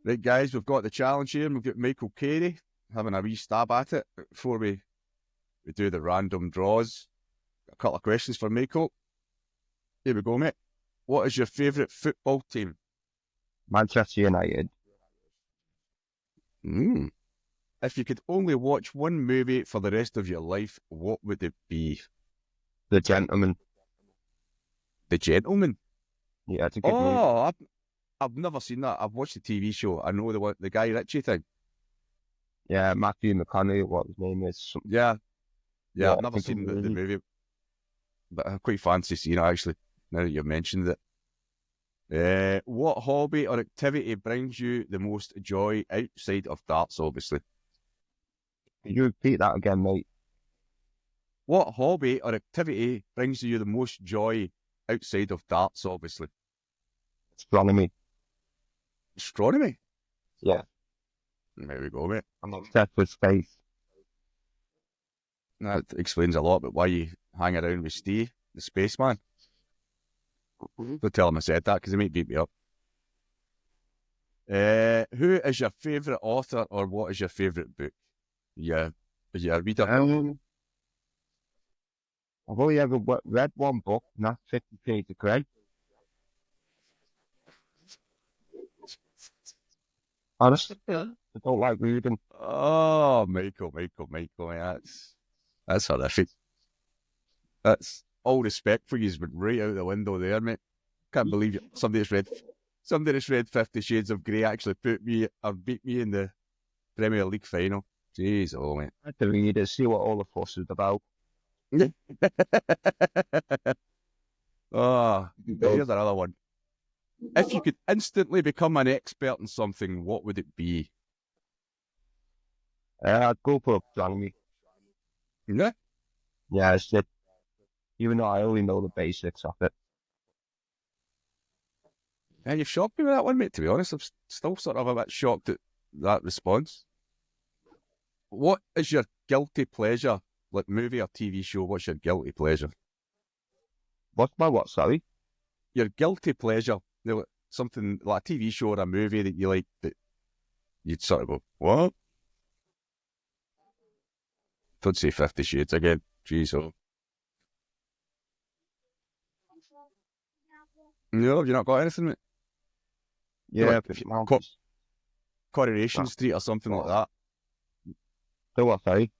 Right, guys, we've got the challenge here. We've got Michael Carey having a wee stab at it before we do the random draws. A couple of questions for Michael. Here we go, mate. What is your favourite football team? Manchester United. If you could only watch one movie for the rest of your life, what would it be? The Gentleman. The Gentleman? Yeah, it's a good movie. I've never seen that. I've watched the TV show. I know the Guy Ritchie thing. Yeah, Matthew McConaughey, what his name is. Yeah, Yeah, I've never seen the movie. But I quite fancy seeing it, actually, now that you've mentioned it. What hobby or activity brings you the most joy outside of darts, obviously? Could you repeat that again, mate? What hobby or activity brings you the most joy outside of darts, obviously? Astronomy. Astronomy? Yeah. There we go, mate. I'm obsessed with space. That explains a lot about why you hang around with Steve, the spaceman. Don't tell him I said that, because he might beat me up. Who is your favourite author, or what is your favourite book? Yeah, a reader. I've only ever read one book, and that's 50 Shades of Grey. Honestly, I don't like reading. Oh, Michael, that's horrific. That's all respect for you's been right out the window there, mate. Can't believe it. Somebody that's read 50 Shades of Grey actually beat me in the Premier League final. Jeez, oh mate. I had to read it, see what all the fuss is about. Here's another one. If you could instantly become an expert in something, what would it be? I'd go for astronomy. Yeah? Yeah, it's it. Even though I only know the basics of it. Yeah, you've shocked me with that one, mate, to be honest. I'm still sort of a bit shocked at that response. What is your guilty pleasure? Like movie or TV show, what's your guilty pleasure? What's my what, sorry? Your guilty pleasure. You know, something like a TV show or a movie that you like that you'd sort of go, what? Don't say 50 Shades again. Jeez, oh. No, have you not got anything, mate? Yeah, like, Coronation Street or something like that. So what, sorry?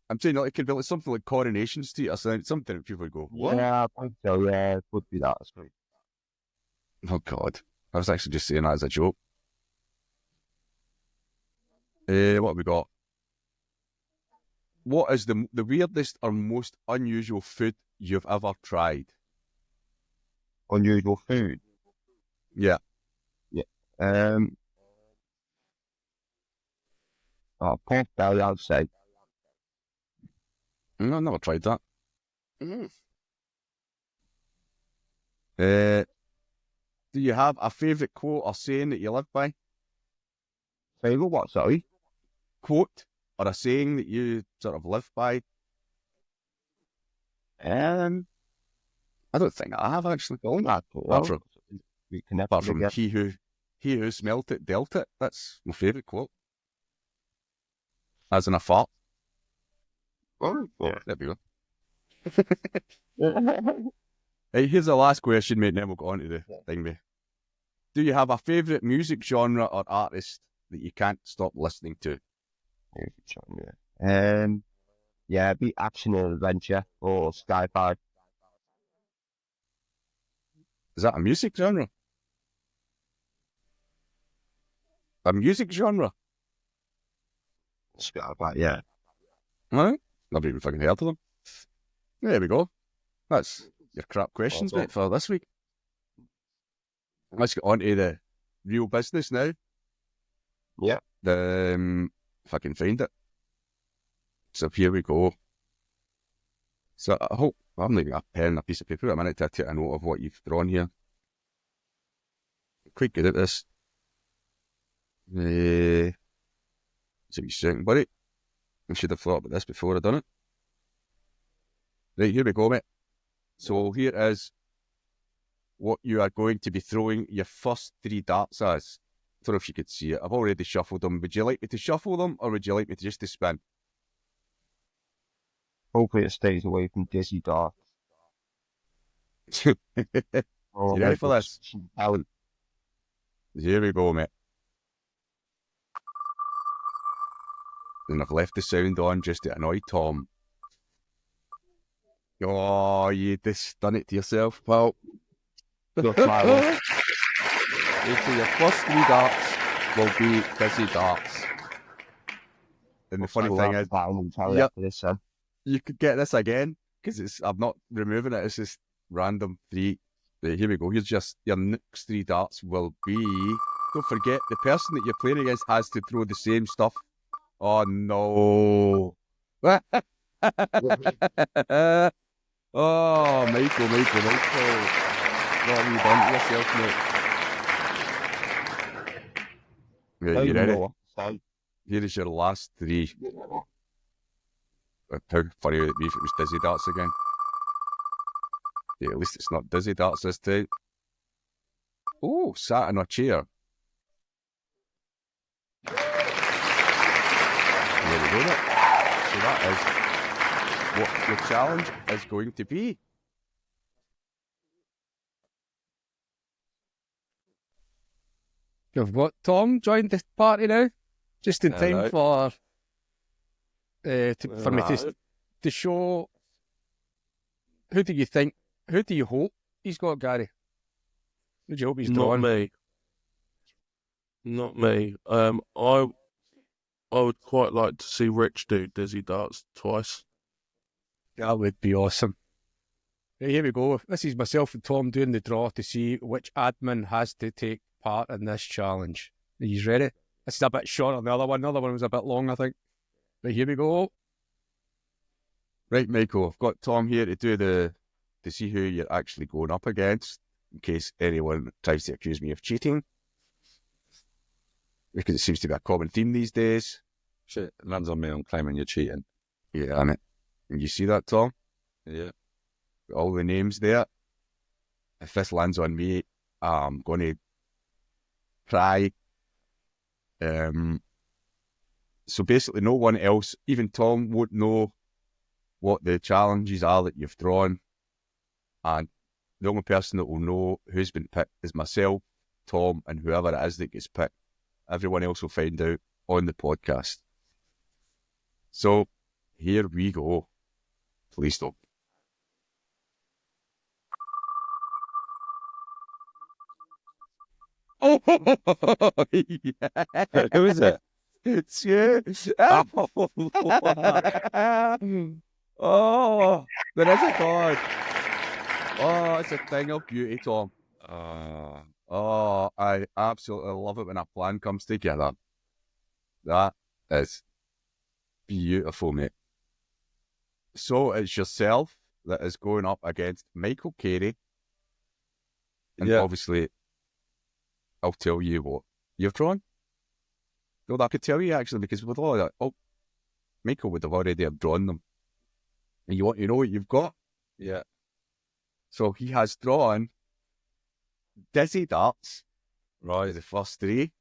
I'm saying it could be like something like Coronation Street or something that people would go, what? Yeah, I think so, yeah, it would be that. Oh, God. I was actually just saying that as a joke. What have we got? What is the weirdest or most unusual food you've ever tried? Unusual food? Yeah. Yeah. Pork belly, I'd say. No, I've never tried that. Do you have a favourite quote or saying that you live by? Favourite what, sorry? Quote or a saying that you sort of live by? I don't think I have actually. Apart from he who smelt it dealt it. That's my favourite quote. As in a fart. Oh, yeah. There we go. Hey, here's the last question, mate, and then we'll go on to the thing, mate. Do you have a favourite music genre or artist that you can't stop listening to? Yeah, be action and adventure or sci-fi. Is that a music genre? A music genre? Sci-fi, yeah. Right? Never even fucking heard of them. There we go. That's your crap questions, mate, for this week. Let's get on to the real business now. Yeah. If I can find it. So here we go. So I hope I'm leaving a pen and a piece of paper a minute to take a note of what you've drawn here. Quite good at this. It's a wee second, buddy. I should have thought about this before I done it. Right, here we go, mate. So here is what you are going to be throwing your first 3 darts as. don't know if you could see it. I've already shuffled them. Would you like me to shuffle them, or would you like me to just to spin? Hopefully it stays away from dizzy darts. You ready for this? Talent. Here we go, mate. And I've left the sound on just to annoy Tom. Oh, you just done it to yourself, pal. Your smile. So your first 3 darts will be dizzy darts. And the funny thing is, you could get this again, because I'm not removing it, it's just random 3. But here we go, here's just your next 3 darts will be, don't forget, the person that you're playing against has to throw the same stuff. Oh no. Oh, Michael. What have you done to yourself, mate? Right, you ready? Here is your last 3. How funny would it be if it was dizzy darts again? Yeah, at least it's not dizzy darts this time. Oh, sat in a chair. There we go, mate. So that is what your challenge is going to be. You've got Tom joined the party now, just in time for me to show. Who do you think? Who do you hope he's got, Gary? Who do you hope he's drawn? Not me. I would quite like to see Rich do dizzy darts twice. That would be awesome. Right, here we go. This is myself and Tom doing the draw to see which admin has to take part in this challenge. Are you ready? This is a bit shorter than the other one. The other one was a bit long, I think. But here we go. Right, Michael, I've got Tom here to see who you're actually going up against, in case anyone tries to accuse me of cheating. Because it seems to be a common theme these days. Shit, it lands on me on claiming you're cheating. Yeah, and you see that, Tom? Yeah. All the names there. If this lands on me, I'm going to cry. So basically, no one else, even Tom, won't know what the challenges are that you've drawn. And the only person that will know who's been picked is myself, Tom, and whoever it is that gets picked. Everyone else will find out on the podcast. So, here we go. Please stop. Oh, yeah. Who is it? It's you. Oh, there is a card. Oh, it's a thing of beauty, Tom. Oh, I absolutely love it when a plan comes together. That is beautiful, mate. So it's yourself that is going up against Michael Carey. And obviously, I'll tell you what you've drawn. No, I could tell you actually, because with all of that, Michael would have already have drawn them. And you want to know what you've got? Yeah. So he has drawn dizzy darts. Right. The first 3.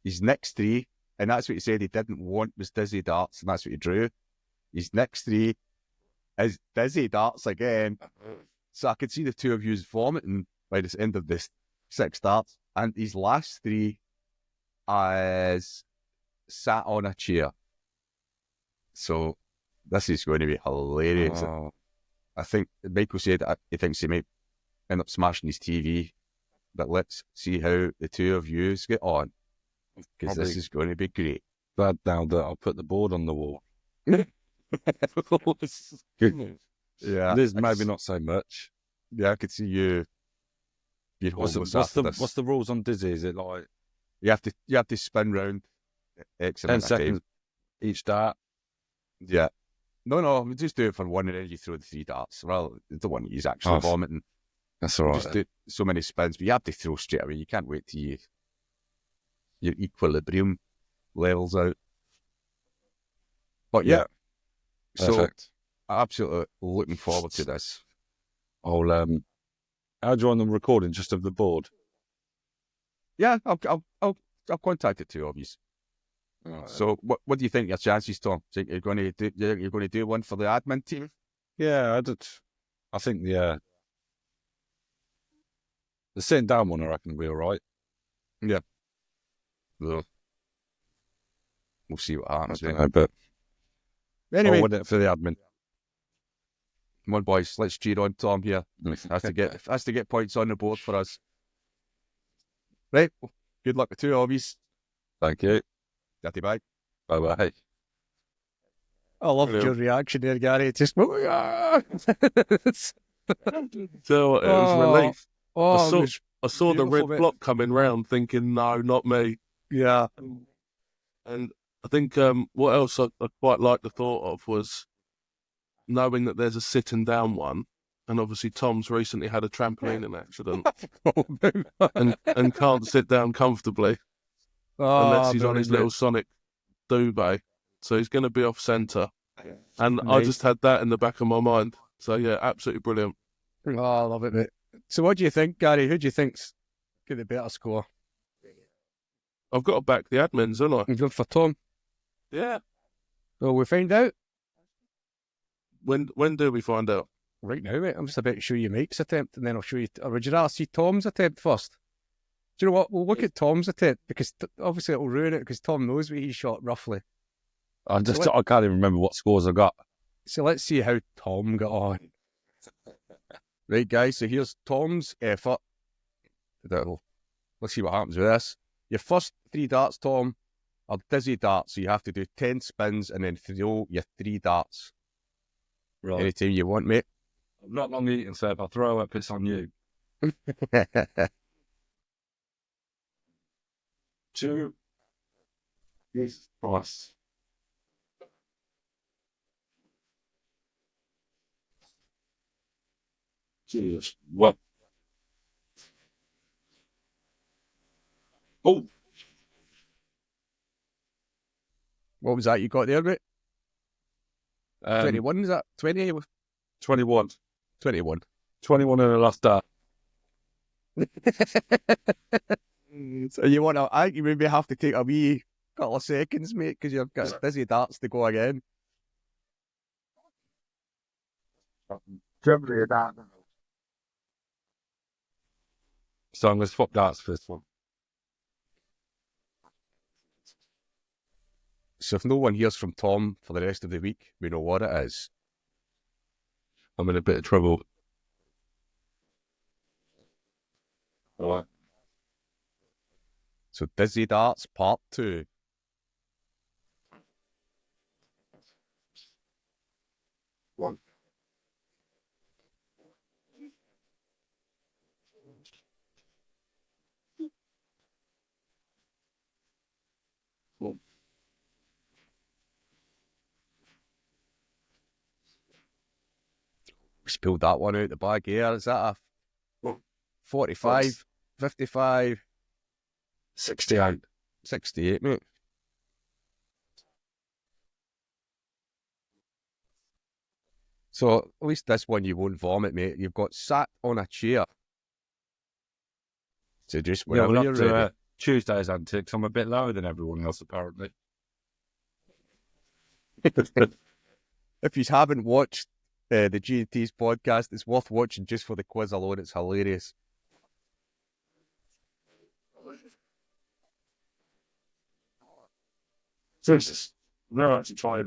His next 3, and that's what he said he didn't want was dizzy darts, and that's what he drew. His next 3 is dizzy darts again. So I could see the 2 of you vomiting by the end of this 6 darts. And his last 3 is sat on a chair. So this is going to be hilarious. Oh. I think Michael said he thinks he might end up smashing his TV. But let's see how the 2 of you get on. Because this is going to be great. Glad now that I'll put the board on the wall. Yeah. Liz, maybe not so much. Yeah, I could see you. What's the rules on dizzy? Is it like you have to spin round X 10 seconds each dart? Yeah. No, we just do it for one and then you throw the 3 darts. Well, the one he's actually vomiting. That's all right. Just do so many spins, but you have to throw straight away. You can't wait till your equilibrium levels out. But yeah, perfect. So absolutely looking forward to this. How do you want them recording just of the board? Yeah, I'll I've contacted two of you. So what do you think your chances, Tom? Think you're going to do one for the admin team? Yeah, I think the sitting down one, I reckon, will be all right. Yeah. We'll see what happens. I don't know, but anyway, I'll win it for the admin. Come on, boys, let's cheer on Tom here. Has to get points on the board for us. Right. Well, good luck to two of you. Thank you. Dirty bye. Bye-bye. I loved your reaction there, Gary. It's just... So it was relief. I saw the red block coming round thinking, no, not me. Yeah. And I think what else I quite like the thought of was knowing that there's a sitting down one, and obviously Tom's recently had a trampolining accident and can't sit down comfortably unless he's on his little Sonic duvet. So he's going to be off centre. And I just had that in the back of my mind. So yeah, absolutely brilliant. Oh, I love it, mate. So what do you think, Gary? Who do you think's got the better score? I've got to back the admins, haven't I? You're going for Tom? Yeah. Well, we find out. When do we find out? Right now, mate. I'm just about to show you Mike's attempt, and then I'll show you... Or would you rather see Tom's attempt first? Do you know what? We'll look at Tom's attempt, because obviously it'll ruin it, because Tom knows what he shot roughly. I can't even remember what scores I got. So let's see how Tom got on. Right, guys, so here's Tom's effort. Let's see what happens with this. Your first 3 darts, Tom, are dizzy darts, so you have to do 10 spins and then throw your 3 darts. Right. Anytime you want, mate. I'm not long eating, so if I throw up, it's on you. 2. Jesus Christ. Jesus. What? Oh. What was that you got there, mate? 21, is that? 20? 21. 21. 21 in the last dart. So you want to... I think you maybe have to take a wee couple of seconds, mate, because you've got dizzy darts to go again. Generally a dart. So I'm going to swap darts for this one. So if no one hears from Tom for the rest of the week, we know what it is. I'm in a bit of trouble. All right. So Dizzy Darts Part 2. One. Just pulled that one out the bag here. Is that a 45, 55, 68. 68, mate? So at least this one you won't vomit, mate. You've got sat on a chair. So just whenever you're ready. Tuesday's antics. I'm a bit lower than everyone else, apparently. If you haven't watched the G&T's podcast, it's worth watching just for the quiz alone. It's hilarious. Jesus. No, to try it.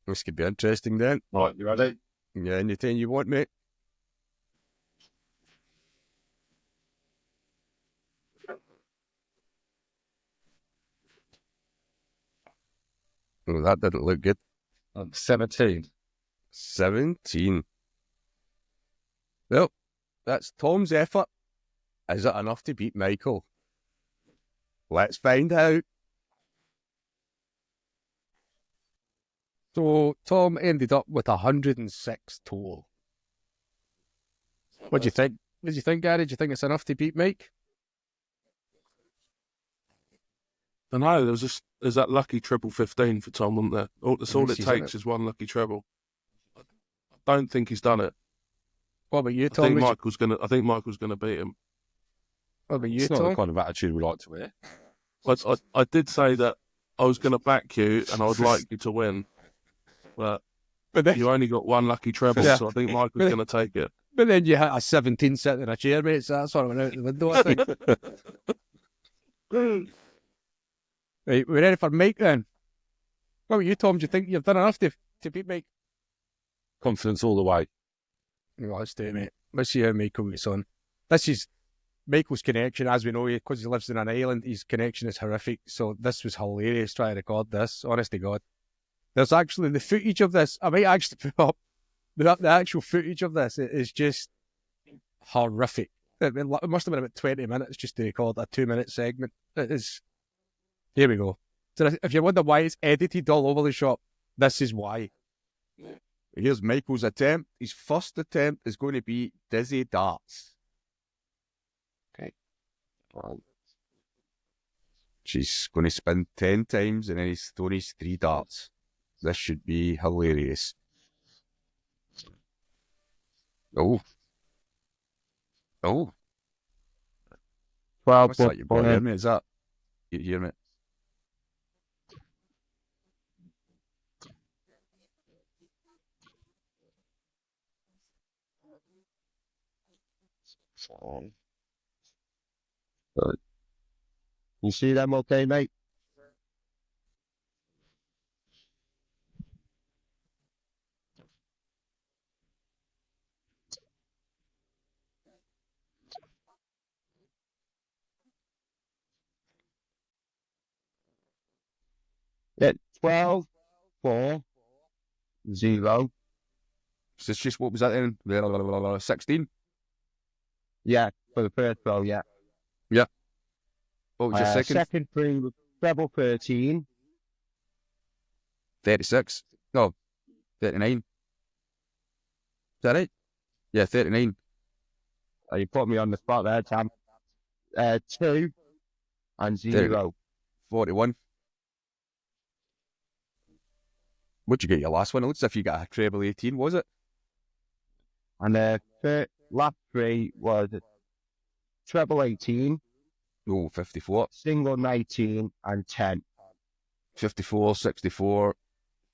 This could be interesting then. Right, you ready? Yeah, anything you want, mate. Oh, that didn't look good. 17. 17. Well, that's Tom's effort. Is it enough to beat Michael? Let's find out. So Tom ended up with 106 total. What do you think? What do you think, Gary? Do you think it's enough to beat Mike? I don't know. There's that lucky triple 15 for Tom, wasn't there? That's all it takes is one lucky treble. I don't think he's done it. What about you, Tom? I think Michael's gonna beat him. What about you, It's not the Tom? kind of attitude we like to wear. But I did say that I was going to back you and I would like you to win. But then, you only got one lucky treble, Yeah. so I think Michael's going to take it. but then you had a 17 sitting in a chair, mate, so that sort of went out the window, I think. Right, we're ready for Mike then. What about you, Tom? Do you think you've done enough to beat Mike? Confidence all the way. Well, let's do it, mate. Let's see how Michael gets on. This is Michael's connection, as we know, because he lives in an island, his connection is horrific. So this was hilarious trying to record this, honest to God. There's actually the footage of this. I might actually put up the actual footage of this. It is just horrific. It must have been about 20 minutes just to record a 2-minute segment. It is. Here we go. So if you wonder why it's edited all over the shop, this is why. Here's Michael's attempt. His first attempt is going to be Dizzy Darts. Okay. She's going to spin 10 times and then he's thrown his 3 darts. This should be hilarious. Oh. 12 What's that you got here, mate? Is that you hear me? You see them okay, mate? Yeah, 12, 4, 0. So it's just, what was that then? 16? Yeah, for the first row, yeah. What was your second? Second three was treble 13. 36? No, 39. Is that right? Yeah, 39. You put me on the spot there, Tam. 2 and 0. 41. What'd you get your last one? It looks as if you got a treble 18, was it? And the last 3 was treble 18, Oh, 54. single 19, and 10. 54, 64,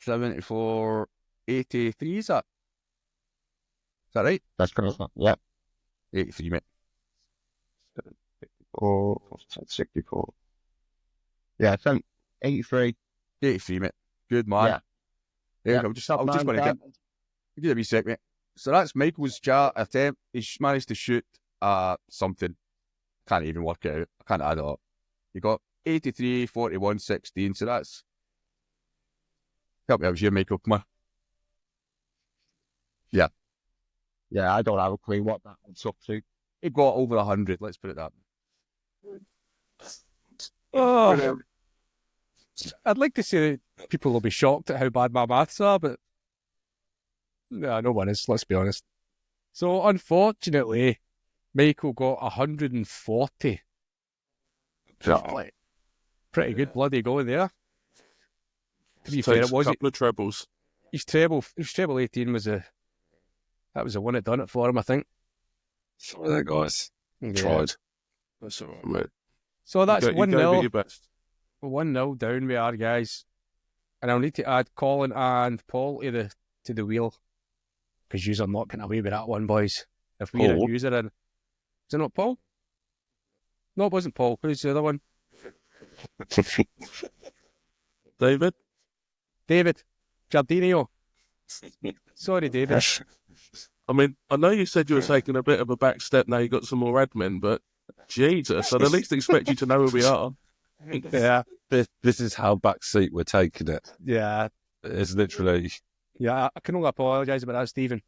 74, 83, is that? Is that right? That's correct. Yeah. 83, mate. 64, 64. Yeah, 83. 83, mate. Good man. Yeah. There, Yeah. I'm just going to give a wee sec, mate. So that's Michael's jar attempt. He's managed to shoot something. Can't even work it out. I can't add it up. You got 83, 41, 16. So that's... Help me out here, Michael. Come on. Yeah, I don't have a clue what that one's up to. He got over 100, let's put it that way. Oh, I'd like to say that people will be shocked at how bad my maths are, but no one is, let's be honest. So, unfortunately, Michael got 140. Like, pretty good bloody going there. To be fair, it was a couple of trebles. his treble 18 was the one that done it for him, I think. Sorry there, guys. Yeah. Tried. That's all right, mate. So that's You go 1-0. your best. 1-0 down we are, guys. And I'll need to add Colin and Paul to the wheel. Because you're not getting away with that one, boys. If we're a user in. Is it not Paul? No, it wasn't Paul. Who's the other one? David? David. Giardino. Sorry, David. I mean, I know you said you were taking a bit of a back step now you got some more admin, but Jesus, I'd at least expect you to know where we are. Yeah. This is how backseat we're taking it. Yeah. It's literally... Yeah, I can only apologise about that, Stephen.